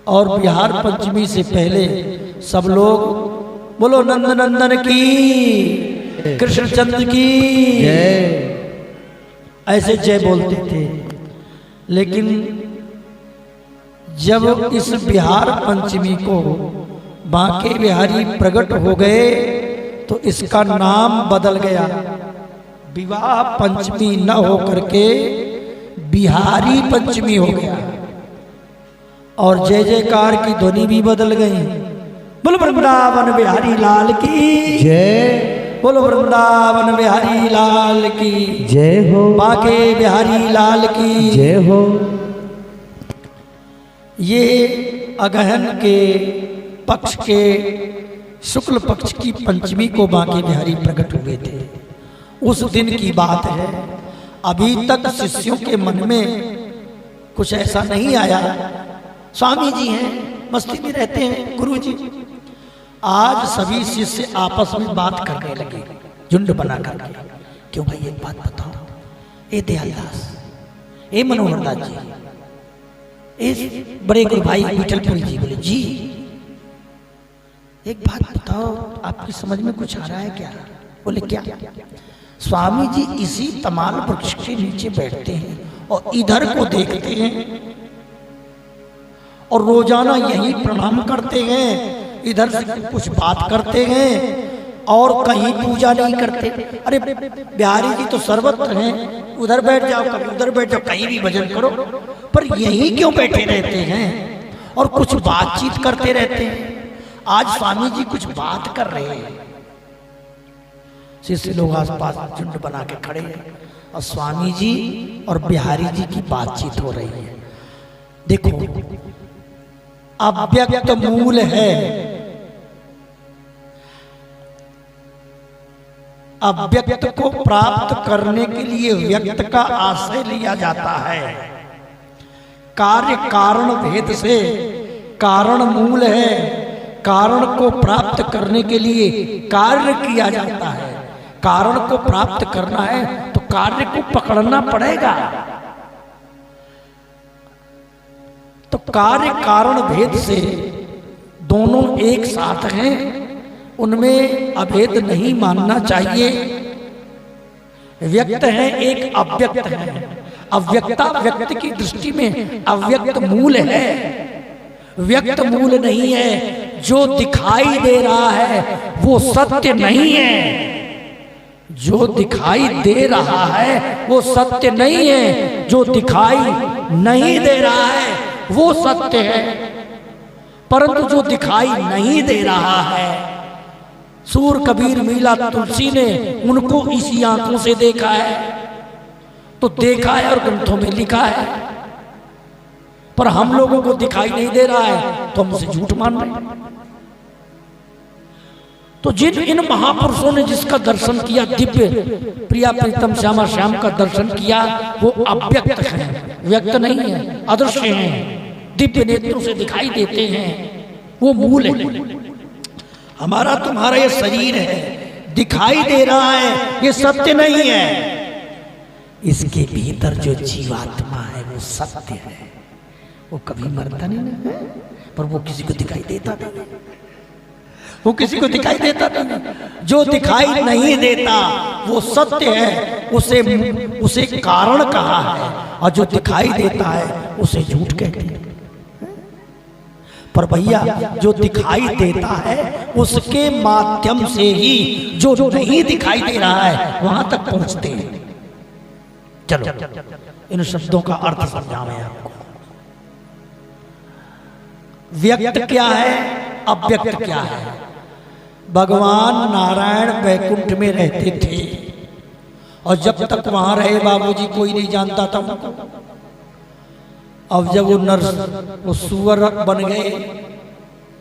और बिहार पंचमी से पहले सब लोग बोलो नंद नंदन की, कृष्णचंद्र की ऐसे जय बोलते थे। लेकिन जब इस बिहार पंचमी को बांके बिहारी प्रकट हो गए तो इसका नाम बदल गया। विवाह पंचमी न हो करके बिहारी पंचमी हो गया और जय जयकार की ध्वनि भी बदल गई। बोलो वृंदावन बिहारी लाल की जय, बोलो वृंदावन बिहारी लाल की जय हो, बांके बिहारी लाल की जय हो। ये अगहन के पक्ष के शुक्ल पक्ष की पंचमी को बांके बिहारी प्रकट हुए थे। उस दिन की बात है। अभी तक शिष्यों के मन में कुछ ऐसा नहीं आया। स्वामी जी हैं, मस्ती में रहते हैं, गुरु जी। आज सभी शिष्य आपस में बात करने लगे, झुंड बना करके। क्यों भाई एक बात बताओ, ए दयालदास, ए मनोहर दास जी, ए बड़े गुरु भाई विठलपुरी जी, बोले जी एक बात बताओ, आपकी समझ में कुछ आ रहा है क्या? बोले क्या? स्वामी जी इसी तमाल वृक्ष के नीचे बैठते हैं और इधर को देखते हैं और रोजाना यही प्रणाम करते हैं, इधर से कुछ बात करते हैं, और कहीं पूजा नहीं करते। अरे बिहारी जी तो सर्वत्र हैं, उधर बैठ जाओ, कभी उधर बैठ जाओ, कहीं भी भजन करो, पर यहीं क्यों बैठे रहते हैं और कुछ बातचीत करते रहते हैं। आज स्वामी जी कुछ बात कर रहे हैं, शिष्य लोग आसपास झुंड बना के खड़े हैं और स्वामी जी और बिहारी जी की बातचीत हो रही है। देखो, अव्यक्त मूल है, अव्यक्त को प्राप्त करने के लिए व्यक्त का आश्रय लिया जाता है। कार्य कारण भेद से कारण मूल है, कारण को प्राप्त करने के लिए कार्य किया जाता है। कारण को प्राप्त करना है तो कार्य को पकड़ना पड़ेगा। तो कार्य कारण भेद से दोनों एक साथ हैं, उनमें अभेद नहीं मानना चाहिए। व्यक्त है, एक अव्यक्त है। अव्यक्ता व्यक्त की दृष्टि में अव्यक्त मूल है, व्यक्त मूल नहीं है। जो दिखाई दे रहा है वो सत्य नहीं है, जो दिखाई दे रहा है वो सत्य नहीं है, जो दिखाई नहीं दे रहा है वो सत्य है। परंतु जो दिखाई नहीं दे रहा है, सूर कबीर मीला तुलसी ने उनको इसी आंखों से देखा है, तो देखा है और ग्रंथों में लिखा है। पर हम लोगों को दिखाई नहीं दे रहा है तो हम उसे झूठ मान रहे हैं। तो जिन इन महापुरुषों ने जिसका दर्शन किया, दिव्य प्रिया प्रीतम श्यामा श्याम का दर्शन किया, वो अव्यक्त है, व्यक्त नहीं है, अदृश्य हैं, दिव्य नेत्रों से दिखाई देते हैं, वो मूल है। हमारा तुम्हारा ये शरीर है, दिखाई दे रहा है, ये सत्य नहीं है। इसके भीतर जो जीवात्मा है वो सत्य है, वो कभी मरता नहीं है, पर वो किसी को दिखाई देता नहीं, वो किसी को दिखाई देता नहीं। जो दिखाई नहीं देता वो सत्य है, उसे कारण कहा है, और जो दिखाई देता है उसे झूठ कहते हैं। पर भैया, जो दिखाई देता है उसके माध्यम से ही जो नहीं दिखाई दे रहा है वहां तक पहुंचते हैं। चलो इन शब्दों का अर्थ समझावे आपको। व्यक्त क्या है, अव्यक्त क्या है। भगवान नारायण वैकुंठ में रहते थे, और जब तक वहां रहे बाबूजी कोई नहीं जानता था उनको। अब जब वो सुअर बन गए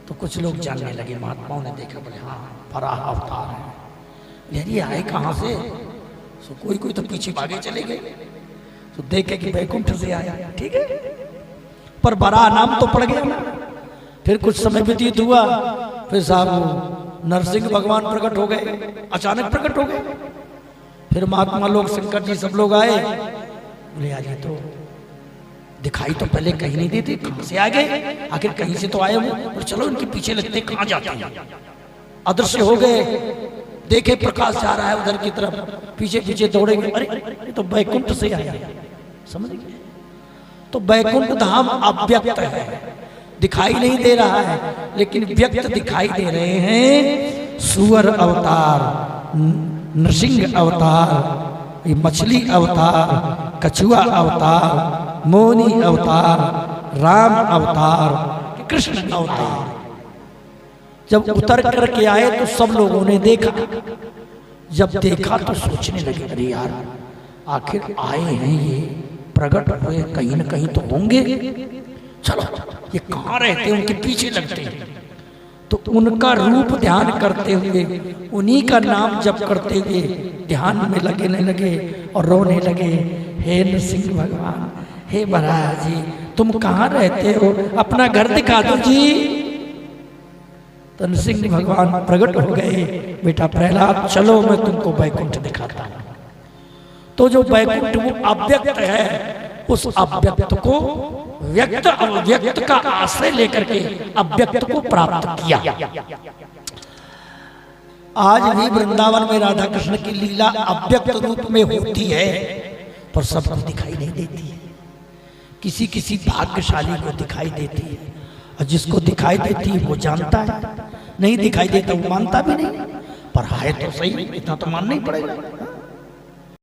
तो कुछ लोग जानने लगे, महात्माओं ने देखा, बोले हाँ फराह अवतार है। ये आए कहाँ से? तो कोई तो पीछे भागे चले गए, तो देखे कि वैकुंठ से आया, ठीक है, पर बड़ा नाम तो पड़ गया ना। फिर कुछ समय व्यतीत हुआ, फिर साहब नरसिंह भगवान प्रकट हो गए, अचानक प्रकट हो गए। फिर महात्मा लोग, शंकर जी, सब लोग आए, बोले यार ये तो दिखाई तो पहले कहीं नहीं देते, कहां से आ गए? आखिर कहीं से तो आए हो, और चलो इनके पीछे लगते, कहां जाते हैं। अदृश्य हो गए, देखे प्रकाश जा रहा है उधर की तरफ, पीछे पीछे दौड़ेंगे, अरे ये तो वैकुंठ से आया, समझ गए? तो वैकुंठ धाम अव्यक्त है, दिखाई नहीं दे रहा है, लेकिन व्यक्त दिखाई दे रहे हैं। सुअर अवतार, नृसिंह अवतार, मछली अवतार, कछुआ अवतार, मोनी अवतार, राम अवतार, कृष्ण अवतार। जब उतर करके आए तो सब लोगों ने देखा, जब देखा तो सोचने लगे, अरे यार आखिर आए हैं ये, प्रकट हुए, कहीं न कहीं तो होंगे, चलो ये कहाँ रहते हैं, उनके पीछे लगते हैं। तो उनका रूप ध्यान करते हुए, उन्हीं का नाम जप करते हुए ध्यान में लगने लगे और रोने लगे, हे नरसिंह भगवान, हे महाराज जी, तुम कहाँ रहते हो, अपना घर दिखा दो जी। तो नरसिंह भगवान प्रकट हो गए, बेटा प्रहलाद चलो मैं तुमको वैकुंठ दिखाता हूँ। तो जो वैकुंठ वो अव्यक्त है, उस अव्यक्त को व्यक्त अव्यक्त का आश्रय लेकर के अव्यक्त को प्राप्त किया। आज भी वृंदावन में राधा कृष्ण की लीला अव्यक्त रूप में होती है, पर सबको दिखाई नहीं देती है। किसी किसी भाग्यशाली को दिखाई देती है, और जिसको दिखाई देती है वो जानता है, नहीं दिखाई देता वो मानता भी नहीं। पर है तो सही, इतना तो मानना ही पड़ेगा।